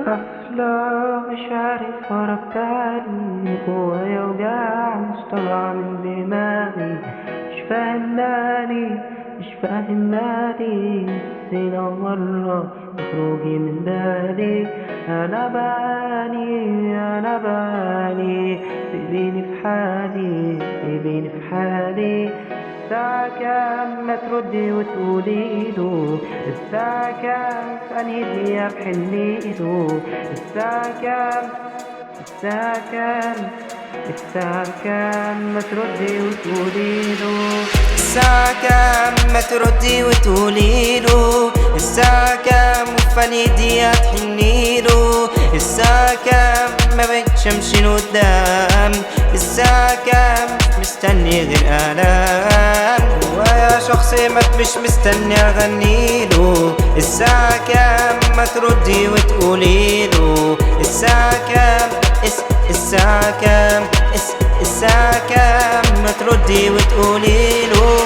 غفلة مش عارف ورا بتاعي، جوايا وجع مش طالع من دماغي. مش فاهم مالي مش فاهم مالي، نسينا مرة خروجي من بالي. أنا بعاني سيبيني في حالي سيبيني في حالي. الساعة كام ما تردي وتقولي له؟ الساعة كام في أنهي دقيقة بحني له؟ الساعة كام الساعة كام الساعة كام ما تردي وتقولي له؟ الساعة كام ما تردي وتقولي له؟ الساعة كام وفي أنهي دقيقة تحني له؟ الساعة كام ما بقتش امشي لقدام؟ الساعة كام مستني غير آلام؟ جوايا شخص مات مش مستني اغني له. الساعة كام ما تردي وتقولي له؟ الساعة كام الساعة كام الساعة كام ما تردي وتقولي له؟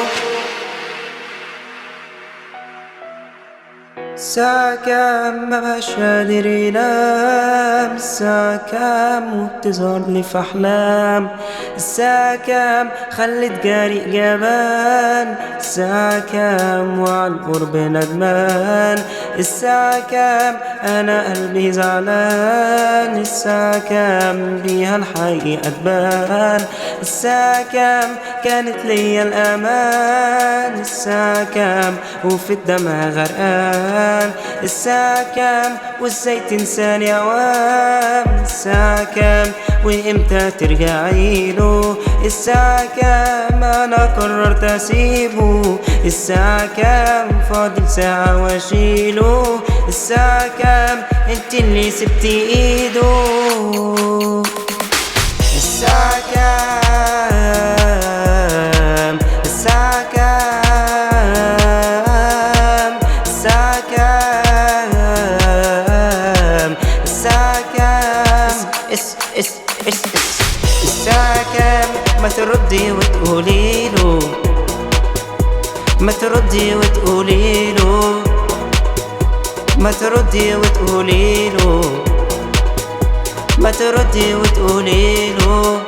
الساعة كام ما بقاش قادر ينام؟ الساعة كام وبتظهر لي في أحلام؟ الساعة كام خلت جاري جبان؟ الساعة كام وعلى القرب ندمان؟ الساعة كام أنا قلبي زعلان؟ الساعة كام بيها الحقيقة تبان؟ الساعة كام كانت ليا الأمان؟ الساعة كام وفي الدمع غرقان؟ الساعة كام وازاي تنساني أوام؟ الساعة كام وامتى ترجعي له؟ الساعة كام أنا قررت أسيبه؟ الساعة كام فاضل ساعة واشيله؟ الساعة كام انت اللي سبتي ايده؟ الساعة كام الساعة كام الساعة كام الساعة كام الساعة كام ما تردي وتقولي له؟ ما تردي وتقولي له؟ ما تردي وتقولي له؟ ما تردي وتقولي له؟